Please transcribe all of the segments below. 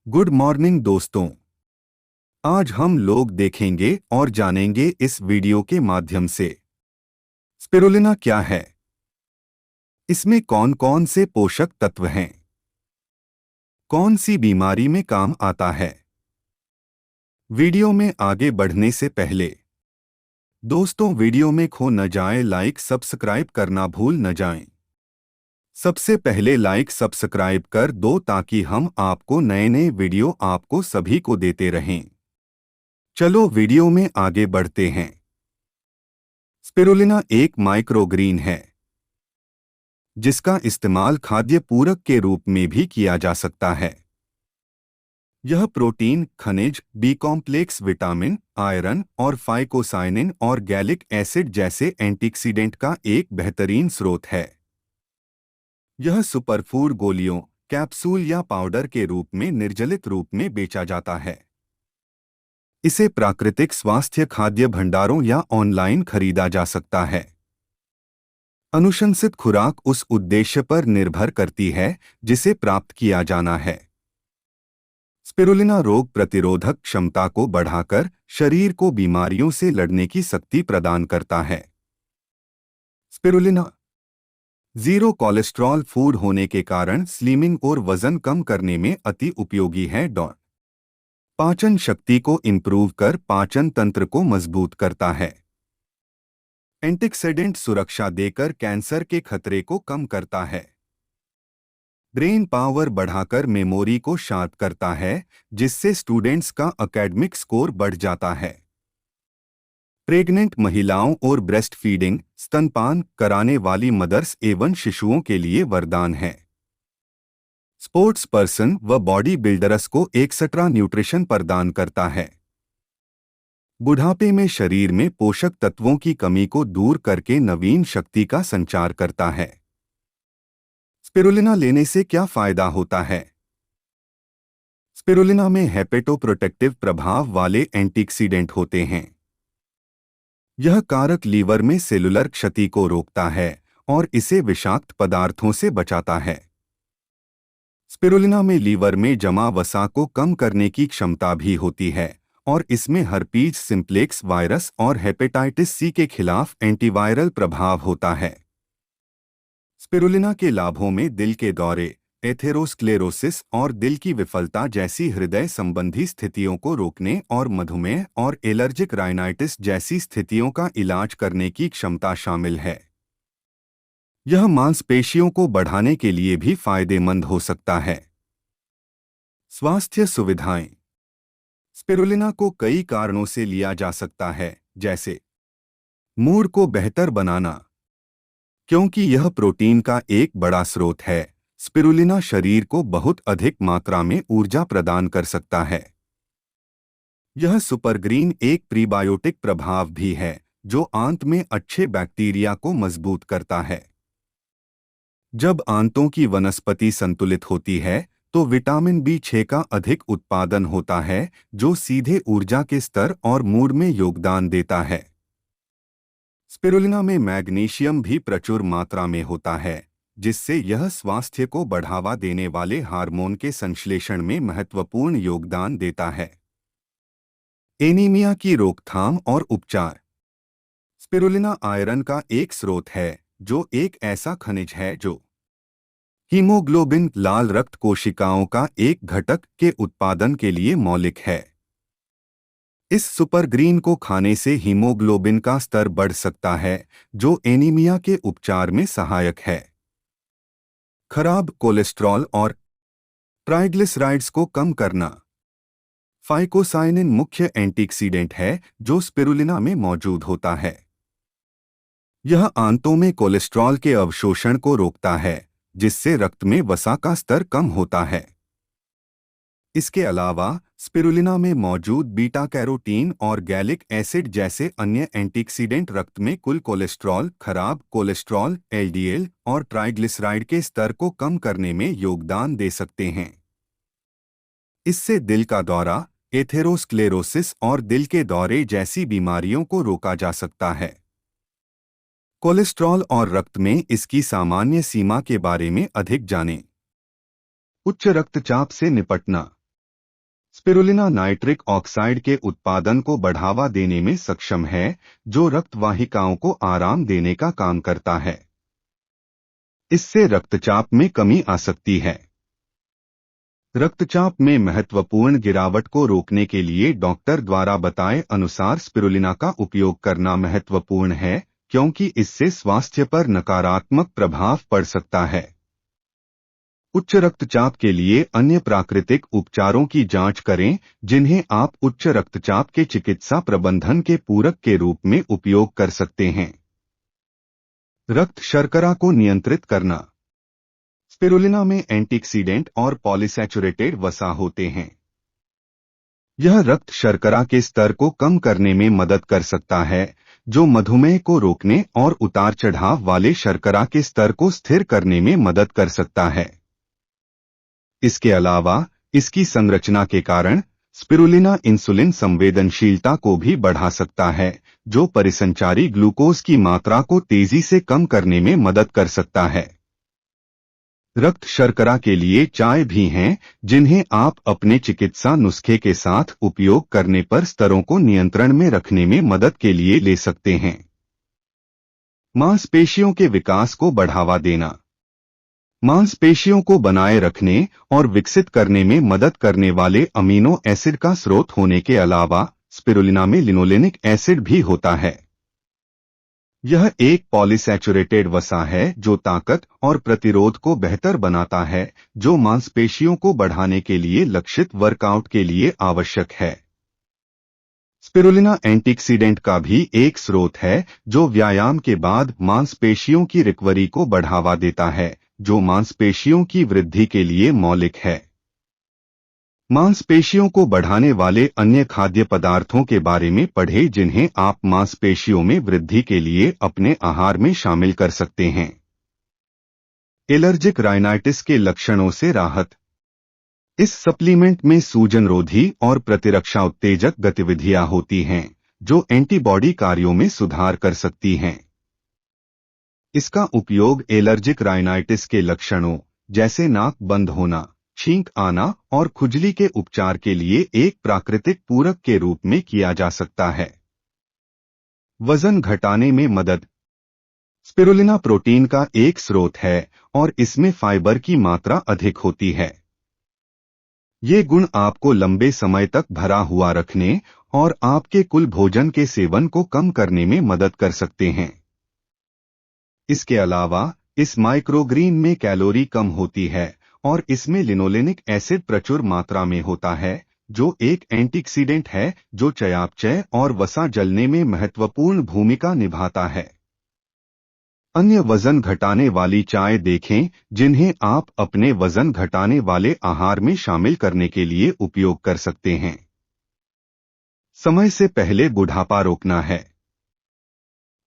Good morning दोस्तों। आज हम लोग देखेंगे और जानेंगे इस वीडियो के माध्यम से स्पिरुलिना क्या है, इसमें कौन कौन से पोषक तत्व हैं, कौन सी बीमारी में काम आता है। वीडियो में आगे बढ़ने से पहले दोस्तों वीडियो में खो न जाए, लाइक सब्सक्राइब करना भूल न जाएं। सबसे पहले लाइक सब्सक्राइब कर दो ताकि हम आपको नए नए वीडियो आपको सभी को देते रहें। चलो वीडियो में आगे बढ़ते हैं। स्पिरुलिना एक माइक्रोग्रीन है जिसका इस्तेमाल खाद्य पूरक के रूप में भी किया जा सकता है। यह प्रोटीन, खनिज, बी कॉम्प्लेक्स, विटामिन, आयरन और फाइकोसाइनिन और गैलिक एसिड जैसे एंटीऑक्सीडेंट का एक बेहतरीन स्रोत है। यह सुपरफूड गोलियों, कैप्सूल या पाउडर के रूप में निर्जलित रूप में बेचा जाता है। इसे प्राकृतिक स्वास्थ्य खाद्य भंडारों या ऑनलाइन खरीदा जा सकता है। अनुशंसित खुराक उस उद्देश्य पर निर्भर करती है जिसे प्राप्त किया जाना है। स्पिरुलिना रोग प्रतिरोधक क्षमता को बढ़ाकर शरीर को बीमारियों से लड़ने की शक्ति प्रदान करता है। स्पिरुलिना जीरो कोलेस्ट्रॉल फूड होने के कारण स्लिमिंग और वजन कम करने में अति उपयोगी है। पाचन शक्ति को इंप्रूव कर पाचन तंत्र को मजबूत करता है। एंटीऑक्सीडेंट सुरक्षा देकर कैंसर के खतरे को कम करता है। ब्रेन पावर बढ़ाकर मेमोरी को शार्प करता है जिससे स्टूडेंट्स का एकेडमिक स्कोर बढ़ जाता है। प्रेग्नेंट महिलाओं और ब्रेस्ट फीडिंग स्तनपान कराने वाली मदर्स एवं शिशुओं के लिए वरदान है। स्पोर्ट्स पर्सन व बॉडी बिल्डर्स को एक्स्ट्रा न्यूट्रिशन प्रदान करता है। बुढ़ापे में शरीर में पोषक तत्वों की कमी को दूर करके नवीन शक्ति का संचार करता है। स्पिरुलिना लेने से क्या फायदा होता है? स्पिरुलिना में हेपेटोप्रोटेक्टिव प्रभाव वाले एंटीऑक्सीडेंट होते हैं। यह कारक लीवर में सेलुलर क्षति को रोकता है और इसे विषाक्त पदार्थों से बचाता है। स्पिरुलिना में लीवर में जमा वसा को कम करने की क्षमता भी होती है और इसमें हर्पीज सिम्प्लेक्स वायरस और हेपेटाइटिस सी के खिलाफ एंटीवायरल प्रभाव होता है। स्पिरुलिना के लाभों में दिल के दौरे, एथेरोस्क्लेरोसिस और दिल की विफलता जैसी हृदय संबंधी स्थितियों को रोकने और मधुमेह और एलर्जिक राइनाइटिस जैसी स्थितियों का इलाज करने की क्षमता शामिल है। यह मांसपेशियों को बढ़ाने के लिए भी फायदेमंद हो सकता है। स्वास्थ्य सुविधाएं। स्पिरुलिना को कई कारणों से लिया जा सकता है, जैसे मूड को बेहतर बनाना। क्योंकि यह प्रोटीन का एक बड़ा स्रोत है, स्पिरुलिना शरीर को बहुत अधिक मात्रा में ऊर्जा प्रदान कर सकता है। यह सुपरग्रीन एक प्रीबायोटिक प्रभाव भी है जो आंत में अच्छे बैक्टीरिया को मजबूत करता है। जब आंतों की वनस्पति संतुलित होती है तो विटामिन B6 का अधिक उत्पादन होता है जो सीधे ऊर्जा के स्तर और मूड में योगदान देता है। स्पिरुलिना में मैग्नीशियम भी प्रचुर मात्रा में होता है जिससे यह स्वास्थ्य को बढ़ावा देने वाले हार्मोन के संश्लेषण में महत्वपूर्ण योगदान देता है। एनीमिया की रोकथाम और उपचार। स्पिरुलिना आयरन का एक स्रोत है जो एक ऐसा खनिज है जो हीमोग्लोबिन लाल रक्त कोशिकाओं का एक घटक के उत्पादन के लिए मौलिक है। इस सुपरग्रीन को खाने से हीमोग्लोबिन का स्तर बढ़ सकता है जो एनीमिया के उपचार में सहायक है। खराब कोलेस्ट्रॉल और ट्राइग्लिसराइड्स को कम करना। फाइकोसाइनिन मुख्य एंटीऑक्सीडेंट है जो स्पिरुलिना में मौजूद होता है। यह आंतों में कोलेस्ट्रॉल के अवशोषण को रोकता है जिससे रक्त में वसा का स्तर कम होता है। इसके अलावा स्पिरुलिना में मौजूद बीटा कैरोटीन और गैलिक एसिड जैसे अन्य एंटीऑक्सीडेंट रक्त में कुल कोलेस्ट्रॉल, खराब कोलेस्ट्रॉल, LDL और ट्राइग्लिसराइड के स्तर को कम करने में योगदान दे सकते हैं। इससे दिल का दौरा, एथेरोस्क्लेरोसिस और दिल के दौरे जैसी बीमारियों को रोका जा सकता है। कोलेस्ट्रॉल और रक्त में इसकी सामान्य सीमा के बारे में अधिक जानें। उच्च रक्तचाप से निपटना। स्पिरुलिना नाइट्रिक ऑक्साइड के उत्पादन को बढ़ावा देने में सक्षम है, जो रक्त वाहिकाओं को आराम देने का काम करता है। इससे रक्तचाप में कमी आ सकती है। रक्तचाप में महत्वपूर्ण गिरावट को रोकने के लिए डॉक्टर द्वारा बताए अनुसार स्पिरुलिना का उपयोग करना महत्वपूर्ण है, क्योंकि इससे स्वास्थ्य पर नकारात्मक प्रभाव पड़ सकता है। उच्च रक्तचाप के लिए अन्य प्राकृतिक उपचारों की जांच करें, जिन्हें आप उच्च रक्तचाप के चिकित्सा प्रबंधन के पूरक के रूप में उपयोग कर सकते हैं। रक्त शर्करा को नियंत्रित करना। स्पिरुलिना में एंटीऑक्सीडेंट और पॉलीसैचुरेटेड वसा होते हैं। यह रक्त शर्करा के स्तर को कम करने में मदद कर सकता है, जो मधुमेह को रोकने और उतार चढ़ाव वाले शर्करा के स्तर को स्थिर करने में मदद कर सकता है। इसके अलावा इसकी संरचना के कारण स्पिरुलिना इंसुलिन संवेदनशीलता को भी बढ़ा सकता है, जो परिसंचारी ग्लूकोज की मात्रा को तेजी से कम करने में मदद कर सकता है। रक्त शर्करा के लिए चाय भी हैं, जिन्हें आप अपने चिकित्सा नुस्खे के साथ उपयोग करने पर स्तरों को नियंत्रण में रखने में मदद के लिए ले सकते हैं। मांसपेशियों के विकास को बढ़ावा देना। मांसपेशियों को बनाए रखने और विकसित करने में मदद करने वाले अमीनो एसिड का स्रोत होने के अलावा स्पिरुलिना में लिनोलेनिक एसिड भी होता है। यह एक पॉलीसैचुरेटेड वसा है जो ताकत और प्रतिरोध को बेहतर बनाता है, जो मांसपेशियों को बढ़ाने के लिए लक्षित वर्कआउट के लिए आवश्यक है। स्पिरुलिना एंटीऑक्सीडेंट का भी एक स्रोत है, जो व्यायाम के बाद मांसपेशियों की रिकवरी को बढ़ावा देता है, जो मांसपेशियों की वृद्धि के लिए मौलिक है। मांसपेशियों को बढ़ाने वाले अन्य खाद्य पदार्थों के बारे में पढ़ें, जिन्हें आप मांसपेशियों में वृद्धि के लिए अपने आहार में शामिल कर सकते हैं। एलर्जिक राइनाइटिस के लक्षणों से राहत। इस सप्लीमेंट में सूजनरोधी और प्रतिरक्षा उत्तेजक गतिविधियां होती हैं, जो एंटीबॉडी कार्यों में सुधार कर सकती हैं। इसका उपयोग एलर्जिक राइनाइटिस के लक्षणों जैसे नाक बंद होना, छींक आना और खुजली के उपचार के लिए एक प्राकृतिक पूरक के रूप में किया जा सकता है। वजन घटाने में मदद। स्पिरुलिना प्रोटीन का एक स्रोत है और इसमें फाइबर की मात्रा अधिक होती है। ये गुण आपको लंबे समय तक भरा हुआ रखने और आपके कुल भोजन के सेवन को कम करने में मदद कर सकते हैं। इसके अलावा इस माइक्रोग्रीन में कैलोरी कम होती है और इसमें लिनोलेनिक एसिड प्रचुर मात्रा में होता है, जो एक एंटीऑक्सीडेंट है जो चयापचय और वसा जलने में महत्वपूर्ण भूमिका निभाता है। अन्य वजन घटाने वाली चाय देखें, जिन्हें आप अपने वजन घटाने वाले आहार में शामिल करने के लिए उपयोग कर सकते हैं। समय से पहले बुढ़ापा रोकना है।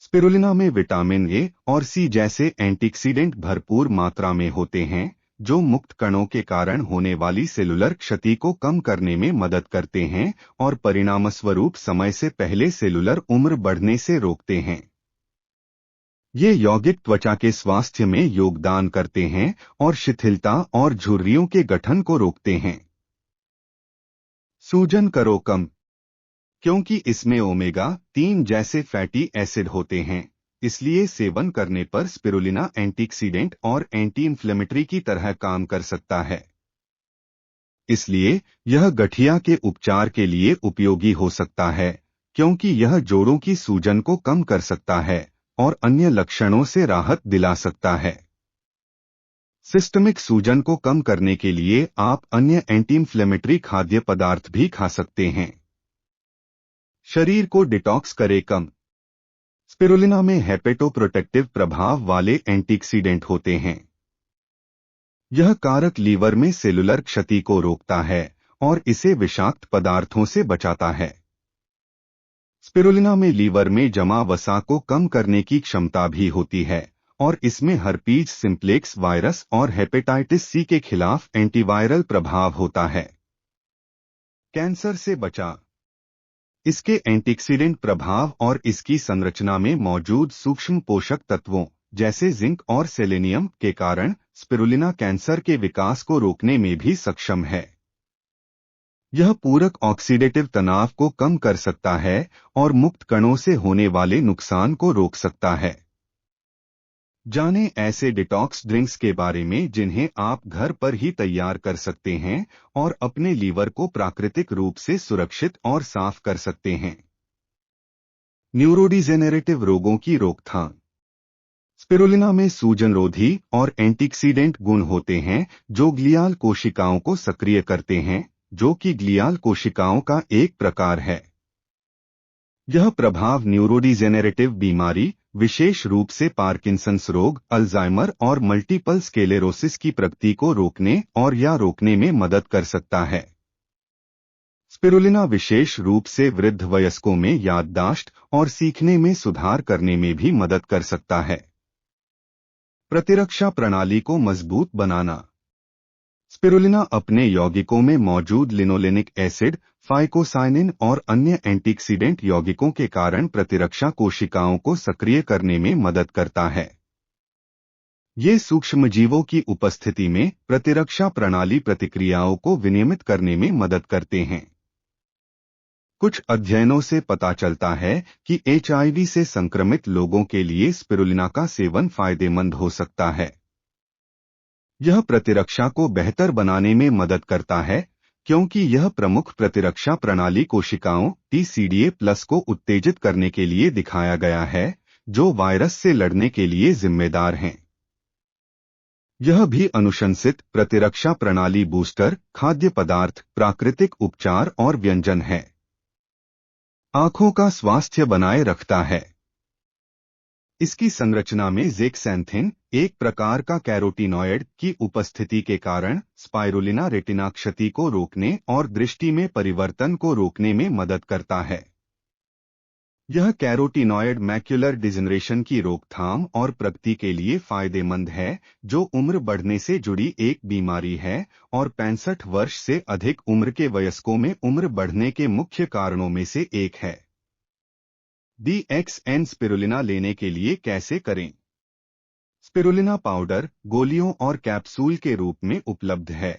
स्पिरुलिना में विटामिन ए और सी जैसे एंटीऑक्सीडेंट भरपूर मात्रा में होते हैं, जो मुक्त कणों के कारण होने वाली सेलुलर क्षति को कम करने में मदद करते हैं और परिणामस्वरूप समय से पहले सेलुलर उम्र बढ़ने से रोकते हैं। ये यौगिक त्वचा के स्वास्थ्य में योगदान करते हैं और शिथिलता और झुर्रियों के गठन को रोकते हैं। सूजन करो कम। क्योंकि इसमें ओमेगा-3 जैसे फैटी एसिड होते हैं, इसलिए सेवन करने पर स्पिरुलिना एंटीऑक्सीडेंट और एंटी इन्फ्लेमेटरी की तरह काम कर सकता है। इसलिए यह गठिया के उपचार के लिए उपयोगी हो सकता है, क्योंकि यह जोड़ों की सूजन को कम कर सकता है और अन्य लक्षणों से राहत दिला सकता है। सिस्टमिक सूजन को कम करने के लिए आप अन्य एंटी इन्फ्लेमेटरी खाद्य पदार्थ भी खा सकते हैं। शरीर को डिटॉक्स करे कम। स्पिरुलिना में हेपेटोप्रोटेक्टिव प्रभाव वाले एंटीऑक्सीडेंट होते हैं। यह कारक लीवर में सेलुलर क्षति को रोकता है और इसे विषाक्त पदार्थों से बचाता है। स्पिरुलिना में लीवर में जमा वसा को कम करने की क्षमता भी होती है और इसमें हर्पीज सिम्प्लेक्स वायरस और हेपेटाइटिस सी के खिलाफ एंटीवायरल प्रभाव होता है। कैंसर से बचा। इसके एंटीऑक्सीडेंट प्रभाव और इसकी संरचना में मौजूद सूक्ष्म पोषक तत्वों जैसे जिंक और सेलेनियम के कारण स्पिरुलिना कैंसर के विकास को रोकने में भी सक्षम है। यह पूरक ऑक्सीडेटिव तनाव को कम कर सकता है और मुक्त कणों से होने वाले नुकसान को रोक सकता है। जानें ऐसे डिटॉक्स ड्रिंक्स के बारे में जिन्हें आप घर पर ही तैयार कर सकते हैं और अपने लीवर को प्राकृतिक रूप से सुरक्षित और साफ कर सकते हैं। न्यूरोडिजेनरेटिव रोगों की रोकथाम। स्पिरुलिना में सूजनरोधी और एंटीऑक्सीडेंट गुण होते हैं जो ग्लियाल कोशिकाओं को सक्रिय करते हैं, जो कि ग्लियाल कोशिकाओं का एक प्रकार है। यह प्रभाव न्यूरोडिजेनरेटिव बीमारी, विशेष रूप से पार्किंसंस रोग, अल्जाइमर और मल्टीपल स्क्लेरोसिस की प्रगति को रोकने और या रोकने में मदद कर सकता है। स्पिरुलिना विशेष रूप से वृद्ध वयस्कों में याददाश्त और सीखने में सुधार करने में भी मदद कर सकता है। प्रतिरक्षा प्रणाली को मजबूत बनाना। स्पिरुलिना अपने यौगिकों में मौजूद लिनोलेनिक एसिड, फाइकोसाइनिन और अन्य एंटीऑक्सीडेंट यौगिकों के कारण प्रतिरक्षा कोशिकाओं को सक्रिय करने में मदद करता है। ये सूक्ष्मजीवों की उपस्थिति में प्रतिरक्षा प्रणाली प्रतिक्रियाओं को विनियमित करने में मदद करते हैं। कुछ अध्ययनों से पता चलता है कि एचआईवी से संक्रमित लोगों के लिए स्पिरुलिना का सेवन फायदेमंद हो सकता है। यह प्रतिरक्षा को बेहतर बनाने में मदद करता है क्योंकि यह प्रमुख प्रतिरक्षा प्रणाली कोशिकाओं TCDA+ को उत्तेजित करने के लिए दिखाया गया है, जो वायरस से लड़ने के लिए जिम्मेदार हैं। यह भी अनुशंसित प्रतिरक्षा प्रणाली बूस्टर, खाद्य पदार्थ, प्राकृतिक उपचार और व्यंजन है। आंखों का स्वास्थ्य बनाए रखता है। इसकी संरचना में ज़ेक्सैंथिन, एक प्रकार का कैरोटीनॉयड, की उपस्थिति के कारण स्पाइरुलिना रेटिना क्षति को रोकने और दृष्टि में परिवर्तन को रोकने में मदद करता है। यह कैरोटीनॉयड मैक्युलर डिजनरेशन की रोकथाम और प्रगति के लिए फायदेमंद है, जो उम्र बढ़ने से जुड़ी एक बीमारी है और 65 वर्ष से अधिक उम्र के वयस्कों में उम्र बढ़ने के मुख्य कारणों में से एक है। DXN स्पिरुलिना लेने के लिए कैसे करें? स्पिरुलिना पाउडर गोलियों और कैप्सूल के रूप में उपलब्ध है।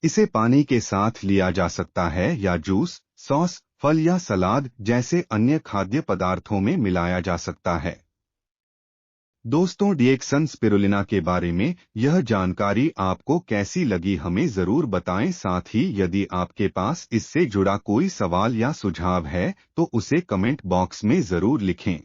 इसे पानी के साथ लिया जा सकता है या जूस, सॉस, फल या सलाद जैसे अन्य खाद्य पदार्थों में मिलाया जा सकता है। दोस्तों, DXN स्पिरुलिना के बारे में यह जानकारी आपको कैसी लगी हमें ज़रूर बताएं। साथ ही यदि आपके पास इससे जुड़ा कोई सवाल या सुझाव है तो उसे कमेंट बॉक्स में ज़रूर लिखें।